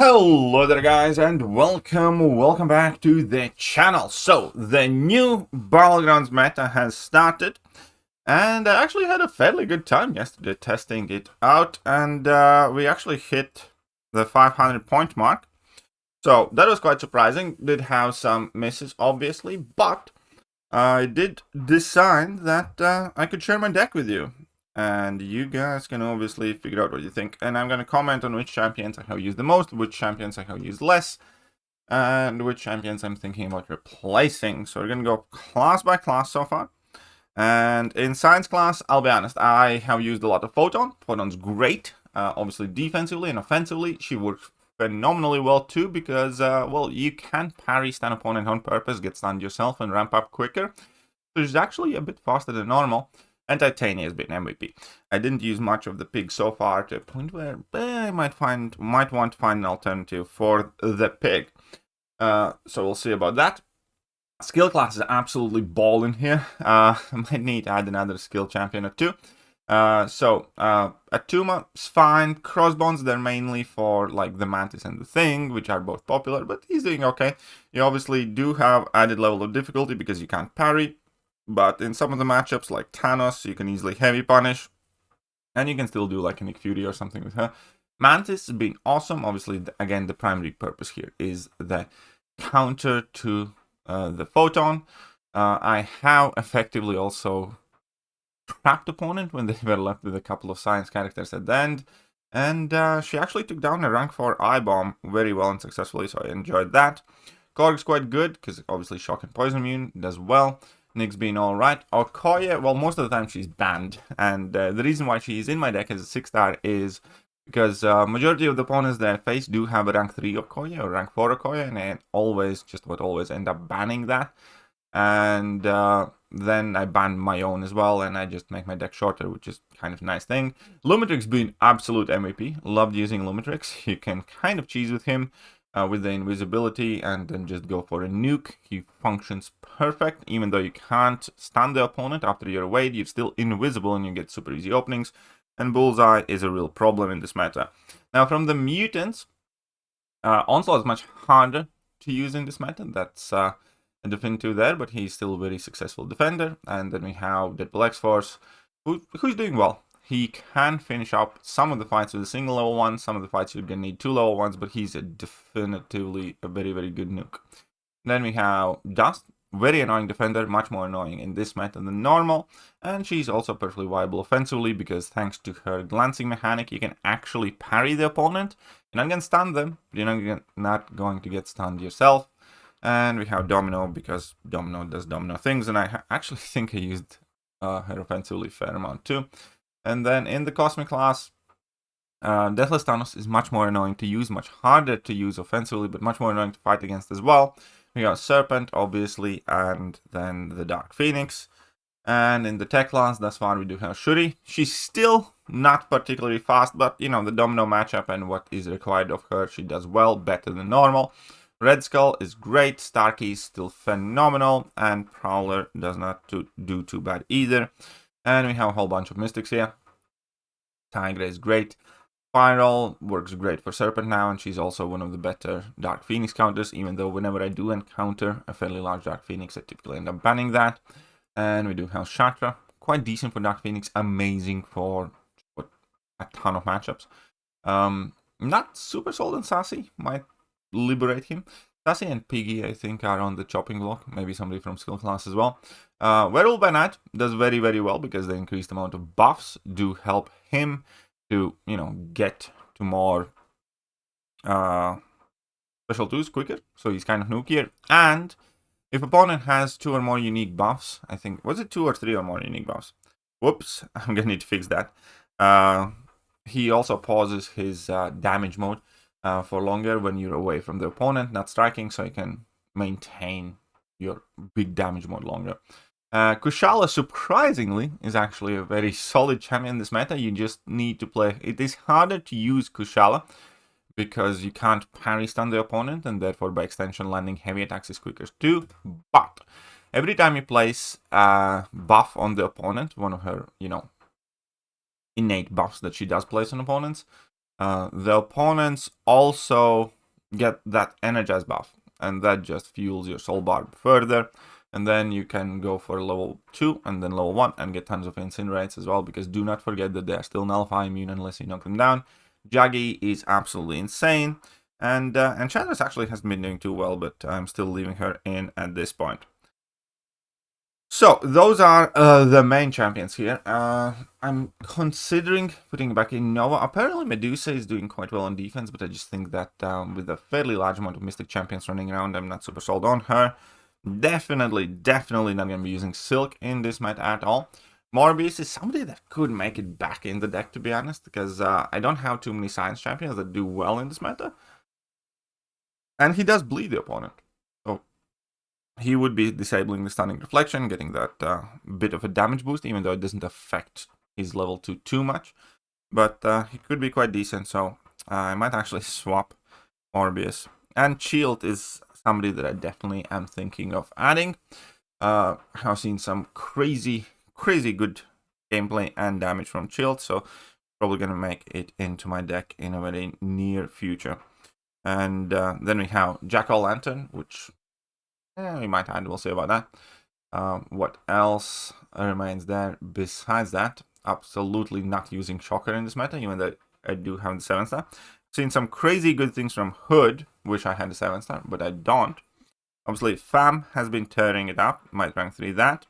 Hello there guys, and welcome back to the channel. So the new Battlegrounds meta has started, and I actually had a fairly good time yesterday testing it out, and we actually hit the 500 point mark. So that was quite surprising. Did have some misses obviously, but I did decide that I could share my deck with you. And you guys can obviously figure out what you think. And I'm going to comment on which champions I have used the most, which champions I have used less, and which champions I'm thinking about replacing. So we're going to go class by class so far. And in science class, I'll be honest, I have used a lot of Photon. Photon's great, obviously defensively and offensively. She works phenomenally well too because, well, you can parry stun opponent on purpose, get stunned yourself, and ramp up quicker. So she's actually a bit faster than normal. And Titania has been MVP. I didn't use much of the pig so far, to a point where I might want to find an alternative for the pig. So we'll see about that. Skill class is absolutely balling here. I might need to add another skill champion or two. Atuma is fine. Crossbones, they're mainly for like the Mantis and the Thing, which are both popular, but he's doing okay. You obviously do have added level of difficulty because you can't parry. But in some of the matchups, like Thanos, you can easily heavy punish. And you can still do like a Nick Fury or something with her. Mantis has been awesome. Obviously, again, the primary purpose here is the counter to the Photon. I have effectively also trapped opponent when they were left with a couple of science characters at the end. And she actually took down a rank 4 I-bomb very well and successfully, so I enjoyed that. Korg's quite good, because obviously shock and poison immune does well. Nick's been alright. Okoye, well, most of the time she's banned. And the reason why she is in my deck as a 6-star is because majority of the opponents that I face do have a rank 3 Okoye or rank 4 Okoye, and I always end up banning that. And then I ban my own as well, and I just make my deck shorter, which is kind of a nice thing. Lumitrix being absolute MVP. Loved using Lumitrix. You can kind of cheese with him. With the invisibility and then just go for a nuke. He functions perfect, even though you can't stun the opponent after you're away, you're still invisible and you get super easy openings. And Bullseye is a real problem in this meta. Now from the mutants, Onslaught is much harder to use in this meta. That's a definitive there, but he's still a very successful defender. And then we have Deadpool X-Force, who's doing well. He can finish up some of the fights with a single level 1, some of the fights you're going to need 2 level 1s, but he's definitively a very, very good nuke. Then we have Dust, very annoying defender, much more annoying in this meta than normal, and she's also perfectly viable offensively because thanks to her glancing mechanic, you can actually parry the opponent. You're not going to stun them, but you're not going to get stunned yourself. And we have Domino because Domino does Domino things, and I actually think I used her offensively a fair amount too. And then in the Cosmic class, Deathless Thanos is much more annoying to use, much harder to use offensively, but much more annoying to fight against as well. We got Serpent, obviously, and then the Dark Phoenix. And in the Tech class, thus far, we do have Shuri. She's still not particularly fast, but, you know, the Domino matchup and what is required of her, she does well, better than normal. Red Skull is great, Starkey is still phenomenal, and Prowler does not do too bad either. And we have a whole bunch of Mystics here. Tigra is great. Spiral works great for Serpent now, and she's also one of the better Dark Phoenix counters, even though whenever I do encounter a fairly large Dark Phoenix, I typically end up banning that. And we do have Shatra, quite decent for Dark Phoenix, amazing for a ton of matchups. Not super sold on Sassy, might liberate him. Sassy and Piggy, I think, are on the chopping block. Maybe somebody from skill class as well. Werewolf by Night does very, very well because the increased amount of buffs do help him to, you know, get to more special 2s quicker. So he's kind of nukier. And if opponent has 2 or more unique buffs, I think, was it 2 or 3 or more unique buffs? Whoops, I'm gonna need to fix that. He also pauses his damage mode for longer when you're away from the opponent, not striking, so you can maintain your big damage mode longer. Kushala, surprisingly, is actually a very solid champion in this meta. You just need to play. It is harder to use Kushala because you can't parry stun the opponent, and therefore, by extension, landing heavy attacks is quicker too. But every time you place a buff on the opponent, one of her, you know, innate buffs that she does place on opponents, The opponents also get that energize buff, and that just fuels your soul bar further. And then you can go for level 2 and then level 1 and get tons of incinerates as well, because do not forget that they are still nullify immune unless you knock them down. Jaggy is absolutely insane, and Enchantress actually hasn't been doing too well, but I'm still leaving her in at this point. So those are the main champions here. I'm considering putting back in Nova. Apparently Medusa is doing quite well on defense, but I just think that with a fairly large amount of Mystic champions running around, I'm not super sold on her. Definitely not going to be using Silk in this meta at all. Morbius is somebody that could make it back in the deck, to be honest, because I don't have too many science champions that do well in this meta. And he does bleed the opponent. So he would be disabling the stunning reflection, getting that bit of a damage boost, even though it doesn't affect his level 2 too much. But he could be quite decent, so I might actually swap Morbius. And Shield is somebody that I definitely am thinking of adding. I've seen some crazy good gameplay and damage from Shield, so probably going to make it into my deck in a very near future. And then we have Jack-O-Lantern, which we might add, we'll see about that. What else remains there besides that? Absolutely not using Shocker in this meta, even though I do have the 7-star. Seen some crazy good things from Hood, which I had the 7-star, but I don't. Obviously, Fam has been tearing it up, might rank 3 that.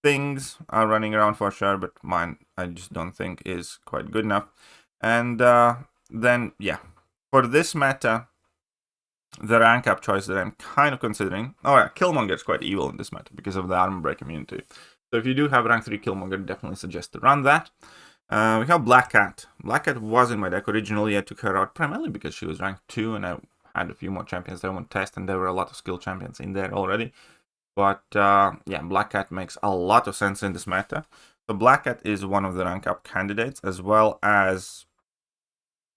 Things are running around for sure, but mine I just don't think is quite good enough. And then, yeah, for this meta, the rank up choice that I'm kind of considering. Oh yeah, Killmonger is quite evil in this meta because of the armor break immunity. So if you do have rank 3 Killmonger, definitely suggest to run that. We have Black Cat. Black Cat was in my deck originally. I took her out primarily because she was rank 2 and I had a few more champions that I want to test, and there were a lot of skill champions in there already. But yeah, Black Cat makes a lot of sense in this meta. So Black Cat is one of the rank up candidates, as well as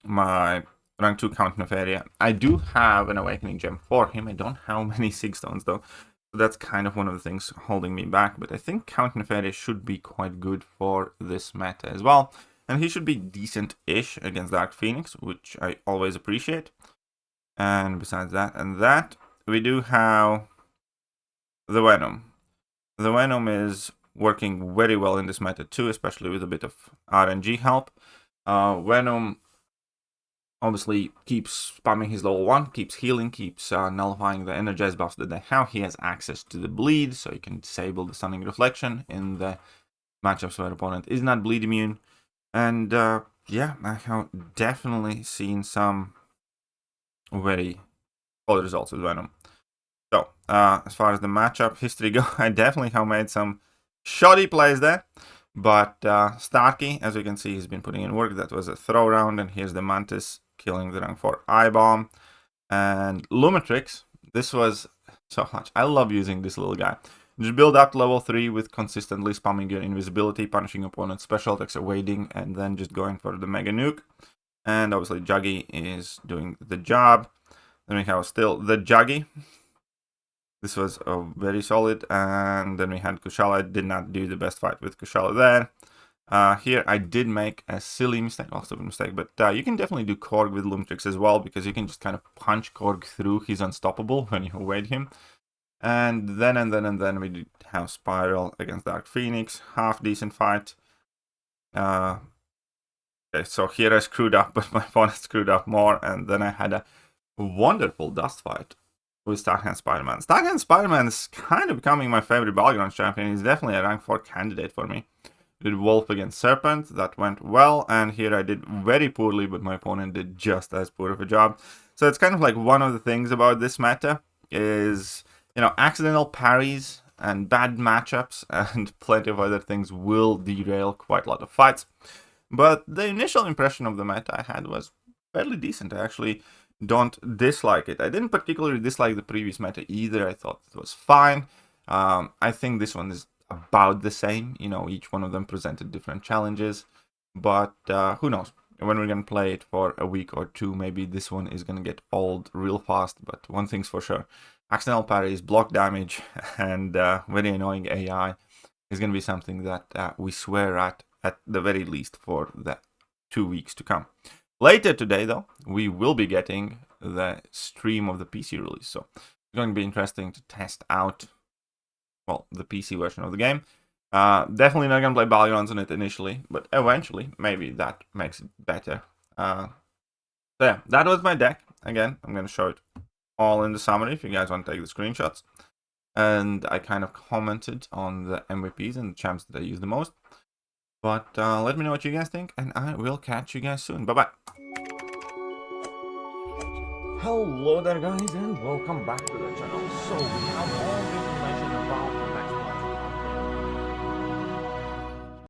my rank 2 Count Nefaria. I do have an Awakening Gem for him. I don't have many Sig Stones though. So that's kind of one of the things holding me back. But I think Count Nefaria should be quite good for this meta as well. And he should be decent-ish against Dark Phoenix, which I always appreciate. And besides that, we do have the Venom. The Venom is working very well in this meta too, especially with a bit of RNG help. Venom obviously keeps spamming his level 1, keeps healing, keeps nullifying the energize buffs that they have. He has access to the bleed, so he can disable the stunning reflection in the matchups where opponent is not bleed immune. And yeah, I have definitely seen some very solid results with Venom. So as far as the matchup history go, I definitely have made some shoddy plays there. But Starkey, as you can see, he's been putting in work. That was a throw round, and here's the Mantis killing the rank 4 I-Bomb. And Lumitrix, this was so much. I love using this little guy. Just build up to level 3 with consistently spamming your invisibility, punishing opponent's special attacks, evading, and then just going for the Mega Nuke. And obviously Juggy is doing the job. Then we have still the Juggy. This was very solid. And then we had Kushala. I did not do the best fight with Kushala there. Here I did make a silly mistake, also a mistake, but you can definitely do Korg with Lumitrix as well, because you can just kind of punch Korg through. He's unstoppable when you evade him. And then we did have Spiral against Dark Phoenix, half decent fight. Okay, so here I screwed up, but my opponent screwed up more, and then I had a wonderful dust fight with Starkhand Spider-Man. Starkhand Spider-Man is kind of becoming my favorite battleground champion. He's definitely a rank 4 candidate for me. Did Wolf against Serpent, that went well, and here I did very poorly, but my opponent did just as poor of a job. So it's kind of like one of the things about this meta is, you know, accidental parries and bad matchups and plenty of other things will derail quite a lot of fights. But the initial impression of the meta I had was fairly decent. I actually don't dislike it. I didn't particularly dislike the previous meta either. I thought it was fine. I think this one is about the same. You know, each one of them presented different challenges. But who knows? When we're going to play it for a week or two, maybe this one is going to get old real fast. But one thing's for sure. Accidental parries, block damage, and very annoying AI is going to be something that we swear at the very least for the 2 weeks to come. Later today, though, we will be getting the stream of the PC release. So it's going to be interesting to test out, well, the PC version of the game. Definitely not going to play Ballions on it initially, but eventually, maybe that makes it better. So yeah, that was my deck. Again, I'm going to show it all in the summary if you guys want to take the screenshots. And I kind of commented on the MVPs and the champs that I use the most. But let me know what you guys think, and I will catch you guys soon. Bye-bye. Hello there, guys, and welcome back to the channel. So we have all the information about